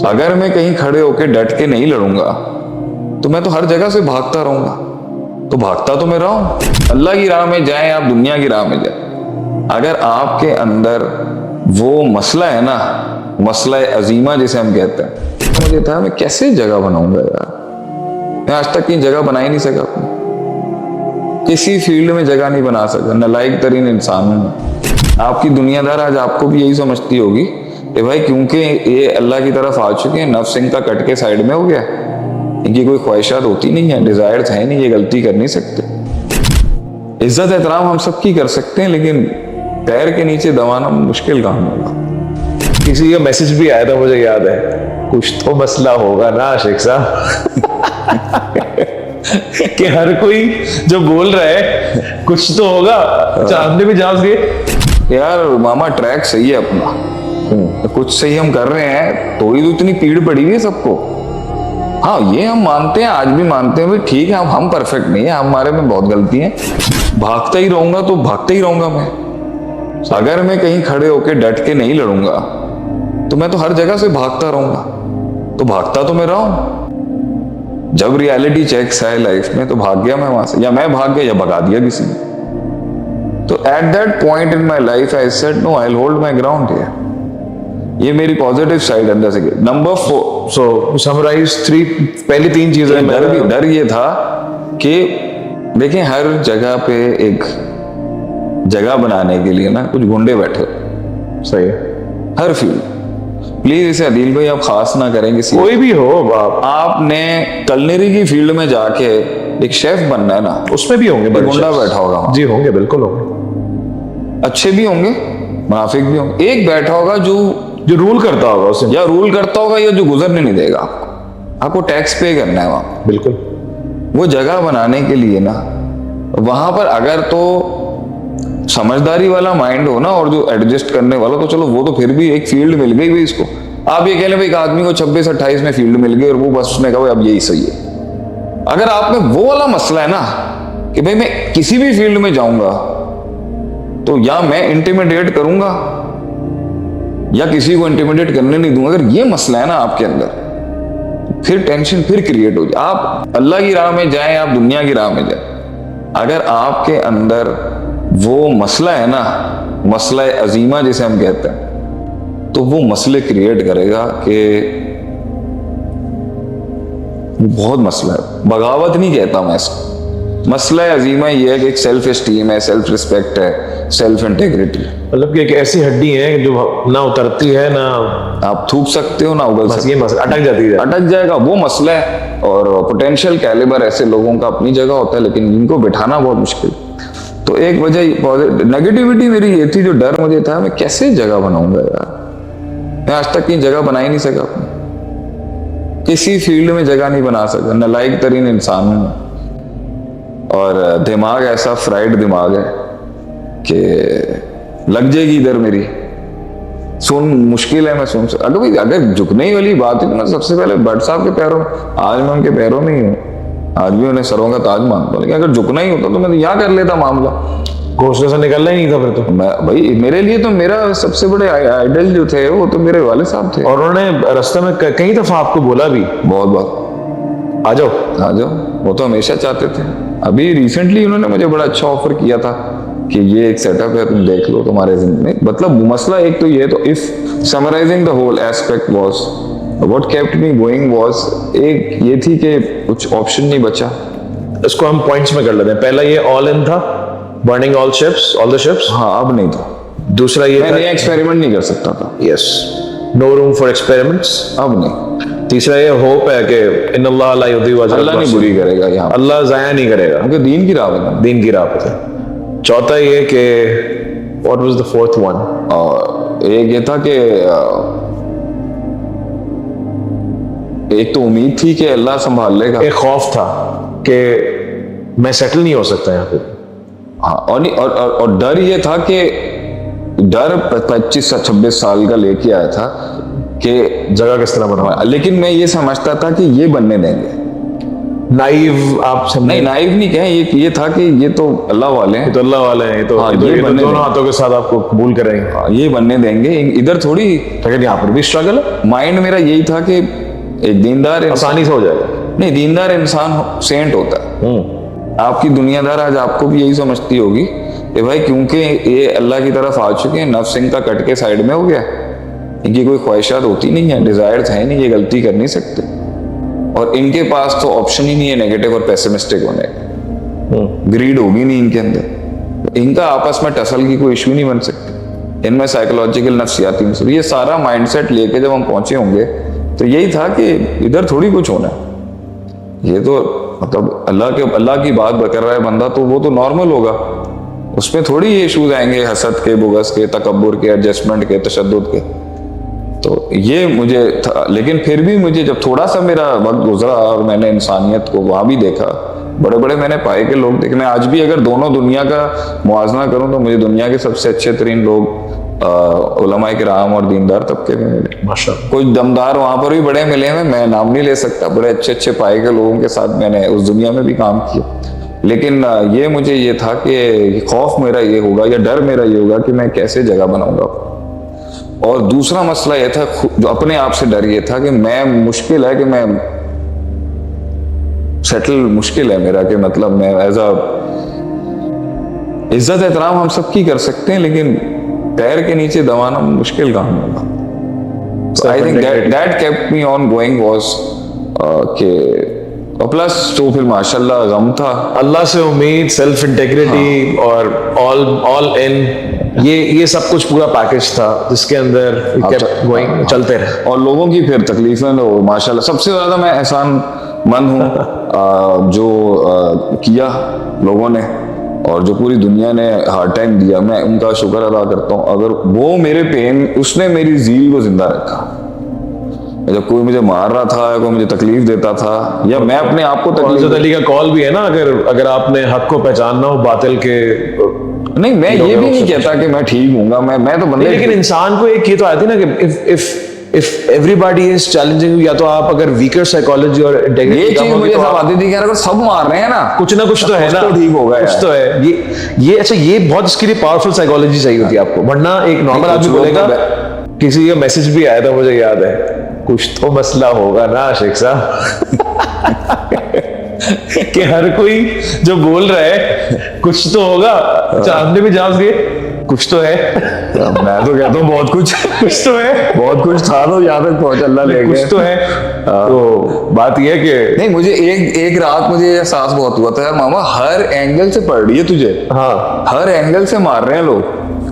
अगर मैं कहीं खड़े होके डट के नहीं लड़ूंगा तो मैं तो हर जगह से भागता रहूंगा। तो भागता तो मैं रहा हूं। अल्लाह की राह में जाए आप दुनिया की राह में जाए, अगर आपके अंदर वो मसला है ना, मसला अजीमा जिसे हम कहते हैं, तो मुझे था मैं कैसे जगह बनाऊंगा यार। मैं आज तक कहीं जगह बना ही नहीं सका अपनी, किसी फील्ड में जगह नहीं बना सका। नालायक तरीन इंसान हूं मैं। आपकी दुनियादार आज आपको भी यही समझती होगी कि भाई क्योंकि ये अल्लाह की तरफ आ चुके हैं, नफ्स इनका कट के साइड में हो गया, इनकी कोई ख्वाहिशात होती नहीं है, डिजायर्स है नहीं, ये गलती कर नहीं सकते। इज्जत एहतराम हम सबकी कर सकते हैं, लेकिन पैर के नीचे दबाना मुश्किल काम होगा। किसी का मैसेज भी आया था मुझे याद है, कुछ तो मसला होगा ना आशिक साहब कि हर कोई जो बोल रहा है कुछ तो होगा। हमने भी जवाब दिए यार मामा ट्रैक सही है अपना, तो कुछ सही हम कर रहे हैं, थोड़ी तो इतनी पीड़ पड़ी हुई है सबको। हाँ ये हम मानते हैं, आज भी मानते हैं भाई ठीक है, हम परफेक्ट नहीं है, हमारे में बहुत गलती है। भागता ही रहूंगा तो भागते ही रहूंगा मैं। अगर मैं कहीं खड़े होके डट के नहीं लड़ूंगा तो मैं तो हर जगह से भागता रहूंगा। तो भागता तो मैं रहा हूं। जब रियलिटी चेक्स है लाइफ में तो भाग गया मैं वहां से, या मैं भाग गया या भगा दिया किसी ने। तो at that point in my life I said no, I will hold my ground here. ये मेरी पॉजिटिव साइड अंदर से। नंबर 4, सो समराइज 3, पहली 3 चीजें। डर ये था कि देखें हर जगह पे एक जगह बनाने के लिए ना कुछ गुंडे बैठे। सही है। हर फील्ड, प्लीज इसे अदील भाई आप खास ना करें किसी, कोई भी हो बाप। आपने कलनेरी की फील्ड में जाके एक शेफ बनना है ना, उसमें भी होंगे बड़े गुंडा शेफ्स। बैठा होगा वहां। जी होंगे, बिल्कुल होंगे। अच्छे भी होंगे, मुनाफिक भी होंगे। एक बैठा होगा जो रूल करता होगा उसे, या रूल करता होगा, या जो गुजरने नहीं देगा आपको टैक्स पे करना है वहां। बिल्कुल। वो जगह बनाने के लिए ना वहां पर अगर तो समझदारी वाला माइंड हो ना, और जो एडजस्ट करने वाला, तो चलो वो तो फिर भी एक फील्ड मिल गई भाई इसको। आप ये कह लें भाई एक आदमी को 26-28 में फील्ड मिल गई और वो बस उसने कहा अब यही सही है। अगर आप में वो वाला मसला है ना कि भाई मैं किसी भी फील्ड में जाऊंगा तो या मैं इंटिमिडेट करूंगा या किसी को इंटिमिडेट करने नहीं दूंगा, अगर ये मसला है ना आपके अंदर, फिर टेंशन फिर क्रिएट हो जाए। आप अल्लाह की राह में जाएं, आप दुनिया की राह में जाएं, अगर आपके अंदर वो मसला है ना, मसला अजीमा जिसे हम कहते हैं, तो वो मसले क्रिएट करेगा कि बहुत मसला है। बगावत नहीं कहता मैं इसको, मसला अजीमा ये है कि एक सेल्फ एस्टीम है, सेल्फ रिस्पेक्ट है, सेल्फ इंटेग्रिटी। मतलब कि एक ऐसी हड्डी है जो ना उतरती है ना आप थूक सकते हो ना उगल सकते, ये मसला अटक जाती है, अटक जाएगा, वो मसला है। और पोटेंशियल कैलिबर ऐसे लोगों का अपनी जगह होता है, लेकिन इनको बिठाना बहुत मुश्किल। तो एक वजह नेगेटिविटी मेरी ये थी, जो डर मुझे था मैं कैसे जगह बनाऊंगा यार। मैं आज तक कहीं जगह बना ही नहीं सका अपनी, किसी फील्ड में जगह नहीं बना सका। नालायक तरीन इंसान हूं मैं, और दिमाग ऐसा फ्राइड दिमाग है कि लग जाएगी इधर मेरी, सुन मुश्किल है मैं सुन सकता। अगर भाई अगर झुकने ही वाली बात है तो मैं सबसे पहले भट्ट साहब के पैरों, आज मैं उनके पैरों में ही हूँ, आज भी उन्हें सरों का ताज मानता हूँ, लेकिन अगर झुकना ही होता तो मैं तो यहाँ कर लेता मामला, घोंसले से निकलना ही नहीं था फिर तो। मैं भाई मेरे लिए तो मेरा सबसे बड़े आइडल जो थे वो तो मेरे वाले साहब थे। और उन्होंने रास्ते में कई दफा आपको बोला भी बहुत बात आ जाओ आ जाओ, वो तो हमेशा चाहते थे। अभी रिसेंटली उन्होंने मुझे बड़ा अच्छा ऑफर किया था कि ये एक सेटअप है, तुम देख लो तुम्हारे जिंदगी में। मतलब मसला एक तो ये, तो if summarising the whole aspect was what kept me going was, एक ये थी कि कुछ ऑप्शन नहीं बचा। इसको हम पॉइंट्स में कर लेते हैं। पहला ये ऑल इन था, बर्निंग ऑल द शिप्स। हाँ अब नहीं था। दूसरा ये मैं नया एक्सपेरिमेंट नहीं कर सकता था। Yes, no room for experiments. अब नहीं। तीसरा ये होप है कि इन्नल्लाह ला युज़िउ अजर अल्लाह नहीं बुरी करेगा यहाँ, अल्लाह जाया नहीं करेगा, क्योंकि दीन की राह में, दीन की राह पे थे। चौथा ये कि what was the fourth one, और एक ये था कि एक तो उम्मीद थी कि अल्लाह संभाल लेगा, एक खौफ था कि मैं सेटल नहीं हो सकता यहाँ पे। हाँ, और डर ये था कि डर 25-26 साल का लेके आया था कि जगह किस तरह बनाऊं। लेकिन मैं ये समझता था कि ये बनने देंगे, नाइव आप समझे? नहीं नाइव नहीं कहें, ये था कि ये तो अल्लाह वाले हैं, तो अल्लाह वाले हैं, हाँ, ये तो बनने दोनों दें। हाथों के साथ आपको कबूल करेंगे। हाँ, ये बनने देंगे, इधर थोड़ी। लेकिन यहाँ पर भी स्ट्रगल है, माइंड मेरा यही था कि एक दीनदार इंसान, आसानी से हो जाएगा। नहीं दीनदार इंसान सेंट होता है। आपकी दुनियादार आज आपको भी यही समझती होगी कि भाई क्योंकि ये अल्लाह की तरफ आ चुके हैं, नफ्स इनका कट के साइड में हो गया, इनकी कोई ख्वाहिशात होती नहीं है, डिजायर्स है नहीं, ये गलती कर नहीं सकते, और इनके पास तो ऑप्शन ही नहीं है नेगेटिव और पेसिमिस्टिक होने का। ग्रीड होगी नहीं इनके अंदर, इनका आपस में टसल की कोई इशू नहीं बन सकती, इनमें साइकोलॉजिकल नफ्सियाती मसले, ये सारा माइंडसेट लेके जब हम पहुंचे होंगे तो यही था कि इधर थोड़ी कुछ होना है। ये तो मतलब अल्लाह की बात कर रहा है बंदा, तो वो तो नॉर्मल होगा, उसमें थोड़ी ये इशूज आएंगे हसद के, बुगस के, तकब्बुर के, एडजस्टमेंट के, तशद्दुद के। तो ये मुझे था, लेकिन फिर भी मुझे जब थोड़ा सा मेरा वक्त गुजरा और मैंने इंसानियत को वहां भी देखा, बड़े बड़े मैंने पाए के लोग देखे। मैं आज भी अगर दोनों दुनिया का मुआवजा करूं तो मुझे दुनिया के सबसे अच्छे तरीन लोग उलमाए किराम और दीनदार तबके में मिले। माशाअल्लाह। कुछ दमदार वहां पर भी बड़े मिले हैं, मैं नाम नहीं ले सकता, बड़े अच्छे अच्छे पाए के लोगों के साथ मैंने उस दुनिया में भी काम किया। लेकिन ये मुझे ये था कि खौफ मेरा ये होगा या डर मेरा ये होगा कि मैं कैसे जगह बनाऊंगा। और दूसरा मसला ये था, जो अपने आप से डर ये था कि मैं मुश्किल है कि मैं सेटल, मुश्किल है मेरा कि मतलब मैं एज अ इज्जत एहतराम हम सबकी कर सकते हैं, लेकिन पैर के नीचे दबाना मुश्किल काम होगा। So I think that kept me on going was कि और प्लस तो फिर माशाल्लाह गम था। अल्लाह से उम्मीद, सेल्फ इंटेग्रिटी और ऑल इन, ये सब कुछ पूरा पैकेज था जिसके अंदर गोइंग चलते रहे। और लोगों की फिर तकलीफें तो माशाल्लाह सबसे ज्यादा मैं एहसान मंद हूँ जो किया लोगों ने और जो पूरी दुनिया ने हार्ड टाइम दिया, मैं उनका शुक्र अदा करता हूँ। अगर वो मेरे पेन, उसने मेरी ज़ील को जिंदा रखा। जब कोई मुझे मार रहा था या कोई मुझे तकलीफ देता था या मैं अपने आप को तकलीफ, हज़रत अली का कॉल भी है ना, अगर आपने हक को पहचानना हो बातिल के, नहीं मैं ये भी नहीं कहता कि मैं ठीक हूँगा, मैं तो बंदे, लेकिन इंसान को एक ये तो आती है ना कि if everybody is challenging you, या तो आप अगर वीकर साइकोलॉजी और इंटेग्रिटी, ये चीज मुझे सब आती थी कि अगर सब मार रहे हैं ना कुछ तो है ना, तो ठीक होगा, कुछ तो है। ये अच्छा, ये बहुत इसके लिए पावरफुल साइकोलॉजी चाहिए होती है आपको, वरना एक नॉर्मल आदमी बोलेगा। किसी का मैसेज भी आया था मुझे याद है, कुछ तो मसला होगा ना शेख साहब कि हर कोई जो बोल रहा है कुछ तो होगा। अच्छा, हमने भी जांच दिए, कुछ तो है। मैं तो कहता हूँ बहुत कुछ कुछ तो है, बहुत कुछ था, तो यहाँ तक पहुंच अल्लाह ले गया। कुछ तो है। तो बात यह है कि नहीं, मुझे एक रात मुझे एहसास बहुत हुआ था यार, मामा हर एंगल से पड़ रही है तुझे, हाँ, हर एंगल से मार रहे हैं लोग,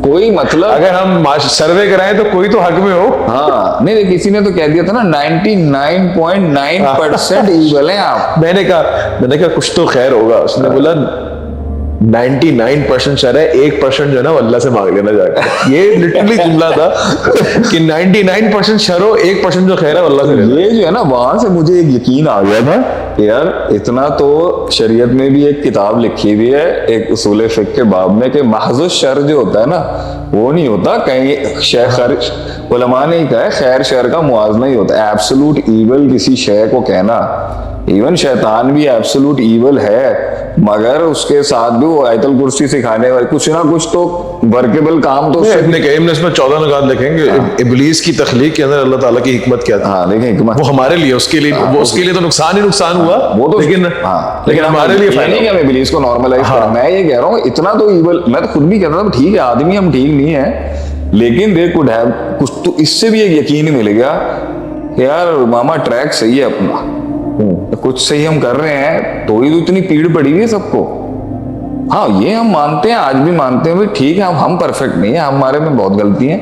कोई मतलब अगर हम सर्वे कराएं तो कोई तो हक में हो। हाँ नहीं, किसी ने तो कह दिया था ना 99.9% ईवल हैं आप। मैंने कहा कुछ तो खैर होगा। उसने बोला 99% शर है, 1% जो है ना वो अल्लाह से मांग लेना जाकर। ये लिटरली जुमला था कि 99% शर हो, 1% जो खैर है अल्लाह से लेना। ये जो है ना, वहां से मुझे एक यकीन आ गया था कि यार इतना तो शरीयत में भी एक किताब लिखी हुई है, एक उसूल फिक़्ह के बाब में, कि महज़ शर जो होता है ना वो नहीं होता, कहीं उलमा ने कहा है खैर शर का मुआवजा ही होता है। एब्सोल्यूट ईवल किसी शय को कहना, इवन शैतान भी एब्सोल्यूट ईवल है, मगर उसके साथ भी वो आयतल कुर्सी सिखाने वाले कुछ ना कुछ तो वर्केबल काम तो इसमें 14 नुकात लिखेंगे इब्लीस की तख्लीक के अंदर अल्लाह ताला की हिकमत क्या थी। हाँ देखें हिकमत, वो हमारे लिए, उसके लिए तो नुकसान ही नुकसान हुआ, वो तो लेकिन हाँ, लेकिन हमारे लिए नहीं कि मैं इब्लीस को नॉर्मलाइज कर, मैं ये कह रहा हूँ इतना तो ईवल, मैं तो खुद भी कहता था ठीक है आदमी हम ठीक नहीं है, लेकिन दे कुड हैव, कुछ तो इससे भी एक यकीन मिल गया कि यार मामा ट्रैक सही है अपना, कुछ सही हम कर रहे हैं, तो ही तो इतनी पीड़ पड़ी हुई है सबको। हाँ ये हम मानते हैं, आज भी मानते हैं भाई ठीक है, हम परफेक्ट नहीं है, हमारे में बहुत गलती हैं,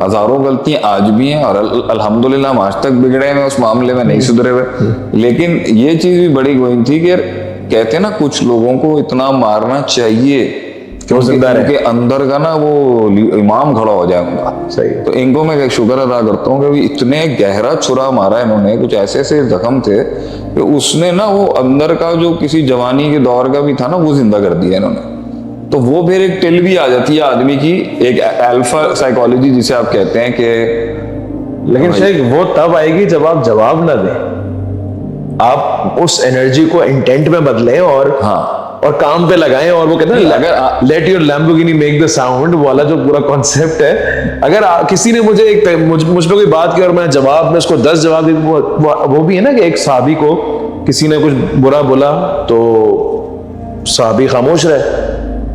हजारों गलतियां आज भी हैं, और अल्हम्दुलिल्लाह हम आज तक बिगड़े हैं उस मामले में, नहीं सुधरे हुए। लेकिन ये चीज भी बड़ी गोइंग थी कि कहते हैं ना कुछ लोगों को इतना मारना चाहिए कि उनके अंदर का ना वो इमाम खड़ा हो जाए उनका। सही। तो इनको मैं शुक्र अदा करता हूँ कि इतने गहरा छुरा मारा इन्होंने, कुछ ऐसे ऐसे जख्म थे कि उसने ना वो अंदर का जो किसी जवानी के दौर का भी था ना वो जिंदा कर दिया इन्होंने। तो वो फिर एक टिल भी आ जाती है आदमी की, एक अल्फा साइकोलॉजी जिसे आप कहते हैं कि, लेकिन शेख वो तब आएगी जब आप जवाब ना दें। आप उस एनर्जी को इंटेंट में बदलें और हाँ। और काम पे लगाएं। और वो कहते हैं नहीं, अगर let your Lamborghini make the sound वाला जो पूरा कॉन्सेप्ट है, अगर किसी ने मुझे मुझ पे कोई बात की और मैं जवाब में उसको 10 जवाब दी, वो भी है ना कि एक सहाबी को किसी ने कुछ बुरा बोला तो सहाबी खामोश रहे,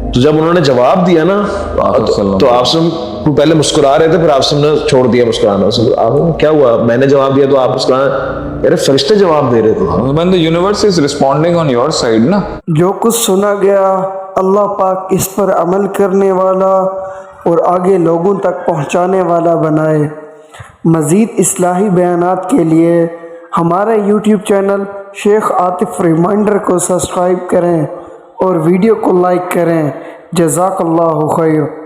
तो जब उन्होंने जवाब दिया ना तो आप पहले मुस्कुरा रहे थे, फिर आप सबने छोड़ दिया मुस्कुराना। आप क्या हुआ, मैंने जवाब दिया तो आप मुस्कुरा, अरे फरिश्ते जवाब दे रहे थे। When the universe is responding on your side ना, जो कुछ सुना गया अल्लाह पाक इस पर अमल करने वाला और आगे लोगों तक पहुंचाने वाला बनाए। मज़ीद इस्लाही बयानात के लिए हमारे YouTube channel Sheikh Atif reminder को सब्सक्राइब करें और वीडियो को लाइक करें। जज़ाकल्लाहु खैर।